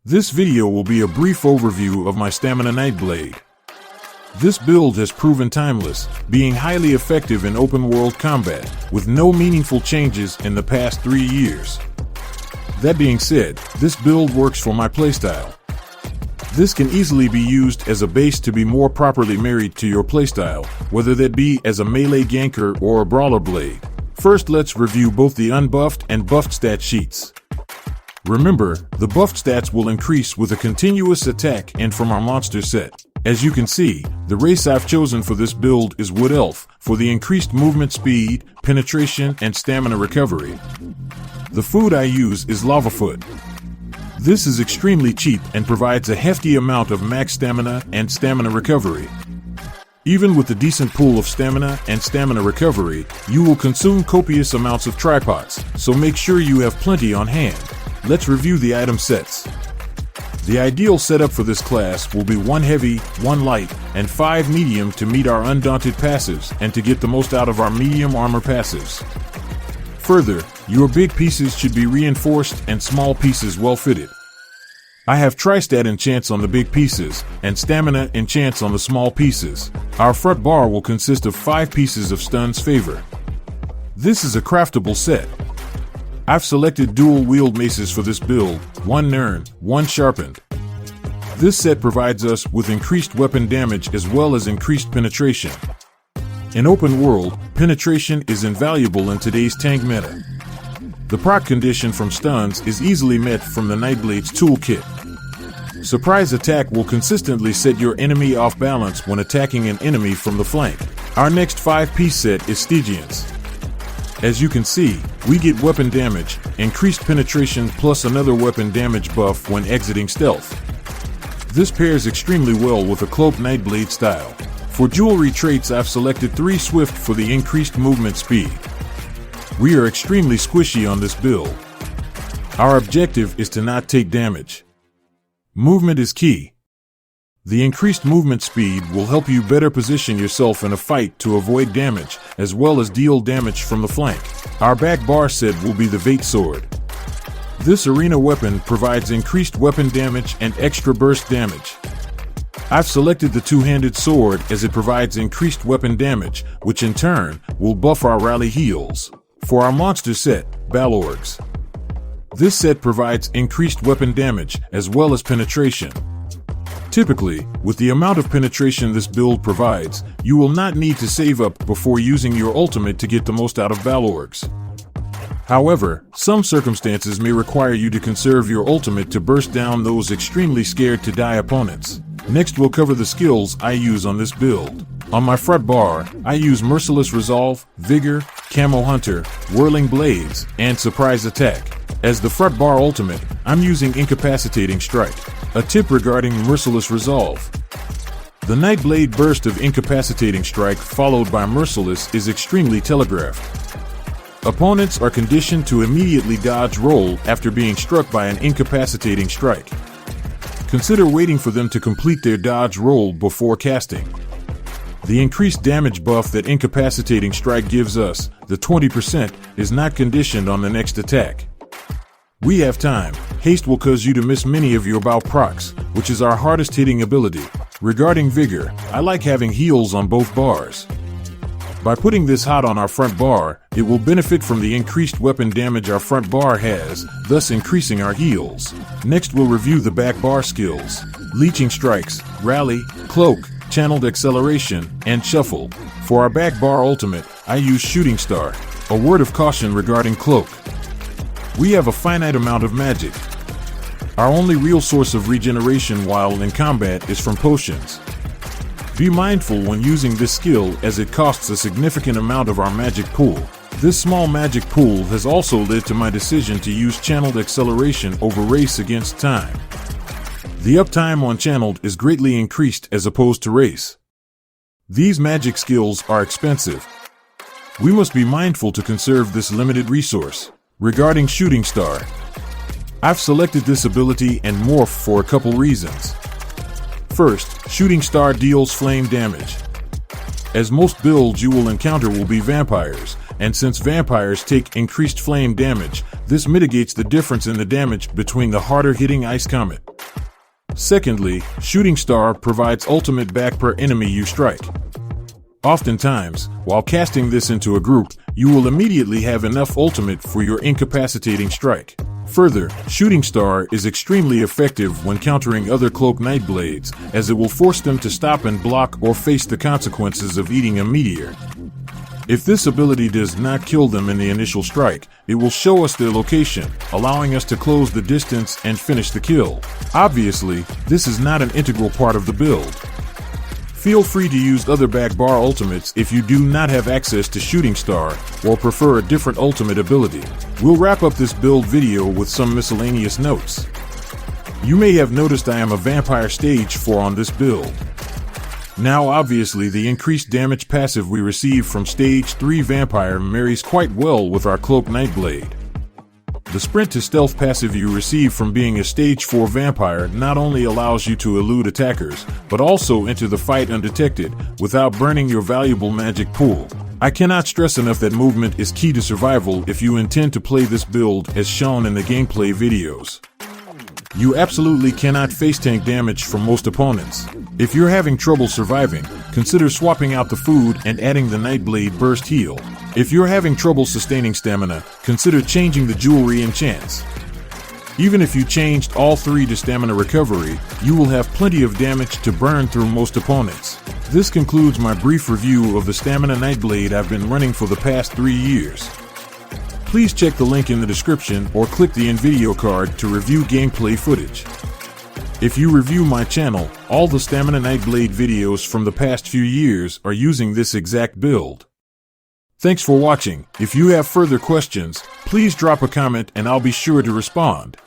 This video will be a brief overview of my Stamina Nightblade. This build has proven timeless, being highly effective in open-world combat, with no meaningful changes in the past 3 years. That being said, this build works for my playstyle. This can easily be used as a base to be more properly married to your playstyle, whether that be as a melee ganker or a brawler blade. First, let's review both the unbuffed and buffed stat sheets. Remember, the buffed stats will increase with a continuous attack and from our monster set. As you can see, the race I've chosen for this build is Wood Elf, for the increased movement speed, penetration, and stamina recovery. The food I use is Lava Foot. This is extremely cheap and provides a hefty amount of max stamina and stamina recovery. Even with the decent pool of stamina and stamina recovery, you will consume copious amounts of tripods, so make sure you have plenty on hand. Let's review the item sets. The ideal setup for this class will be 1 heavy, 1 light, and 5 medium to meet our undaunted passives and to get the most out of our medium armor passives. Further, your big pieces should be reinforced and small pieces well fitted. I have Tri-Stat enchants on the big pieces, and Stamina enchants on the small pieces. Our front bar will consist of 5 pieces of Stun's Favor. This is a craftable set. I've selected dual-wield maces for this build, 1 Nern, 1 Sharpened. This set provides us with increased weapon damage as well as increased penetration. In open world, penetration is invaluable in today's tank meta. The proc condition from stuns is easily met from the Nightblade's toolkit. Surprise attack will consistently set your enemy off balance when attacking an enemy from the flank. Our next 5-piece set is Stygians. As you can see, we get weapon damage, increased penetration plus another weapon damage buff when exiting stealth. This pairs extremely well with a cloaked Nightblade style. For jewelry traits, I've selected 3 Swift for the increased movement speed. We are extremely squishy on this build. Our objective is to not take damage. Movement is key. The increased movement speed will help you better position yourself in a fight to avoid damage, as well as deal damage from the flank. Our back bar set will be the Vate Sword. This arena weapon provides increased weapon damage and extra burst damage. I've selected the two-handed sword as it provides increased weapon damage, which in turn will buff our rally heals. For our monster set, Balorgs. This set provides increased weapon damage as well as penetration. Typically, with the amount of penetration this build provides, you will not need to save up before using your ultimate to get the most out of Balorgs. However, some circumstances may require you to conserve your ultimate to burst down those extremely scared to die opponents. Next, we'll cover the skills I use on this build. On my front bar, I use Merciless Resolve, Vigor, Camo Hunter, Whirling Blades, and Surprise Attack. As the front bar ultimate, I'm using Incapacitating Strike. A tip regarding Merciless Resolve. The Nightblade burst of Incapacitating Strike followed by Merciless is extremely telegraphed. Opponents are conditioned to immediately dodge roll after being struck by an Incapacitating Strike. Consider waiting for them to complete their dodge roll before casting. The increased damage buff that Incapacitating Strike gives us, the 20%, is not conditioned on the next attack. We have time. Haste will cause you to miss many of your bow procs, which is our hardest hitting ability. Regarding Vigor, I like having heals on both bars. By putting this hot on our front bar, it will benefit from the increased weapon damage our front bar has, thus increasing our heals. Next, we'll review the back bar skills. Leeching Strikes, Rally, Cloak, Channeled Acceleration, and Shuffle. For our back bar ultimate, I use Shooting Star. A word of caution regarding Cloak. We have a finite amount of magic. Our only real source of regeneration while in combat is from potions. Be mindful when using this skill as it costs a significant amount of our magic pool. This small magic pool has also led to my decision to use Channeled Acceleration over Race Against Time. The uptime on Channeled is greatly increased as opposed to Race. These magic skills are expensive. We must be mindful to conserve this limited resource. Regarding Shooting Star, I've selected this ability and morph for a couple reasons. First, Shooting Star deals flame damage. As most builds you will encounter will be vampires, and since vampires take increased flame damage, this mitigates the difference in the damage between the harder hitting Ice Comet. Secondly, Shooting Star provides ultimate back per enemy you strike. Oftentimes, while casting this into a group, you will immediately have enough ultimate for your incapacitating strike. Further, Shooting Star is extremely effective when countering other Cloak Nightblades, as it will force them to stop and block or face the consequences of eating a meteor. If this ability does not kill them in the initial strike, it will show us their location, allowing us to close the distance and finish the kill. Obviously, this is not an integral part of the build. Feel free to use other back bar ultimates if you do not have access to Shooting Star or prefer a different ultimate ability. We'll wrap up this build video with some miscellaneous notes. You may have noticed I am a Vampire Stage 4 on this build. Now obviously the increased damage passive we receive from Stage 3 Vampire marries quite well with our Cloak Nightblade. The Sprint to Stealth passive you receive from being a Stage 4 Vampire not only allows you to elude attackers, but also enter the fight undetected, without burning your valuable magic pool. I cannot stress enough that movement is key to survival if you intend to play this build as shown in the gameplay videos. You absolutely cannot face tank damage from most opponents. If you're having trouble surviving, consider swapping out the food and adding the Nightblade Burst Heal. If you're having trouble sustaining stamina, consider changing the jewelry enchants. Even if you changed all three to stamina recovery, you will have plenty of damage to burn through most opponents. This concludes my brief review of the Stamina Nightblade I've been running for the past 3 years. Please check the link in the description or click the in-video card to review gameplay footage. If you review my channel, all the Stamina Nightblade videos from the past few years are using this exact build. Thanks for watching. If you have further questions, please drop a comment and I'll be sure to respond.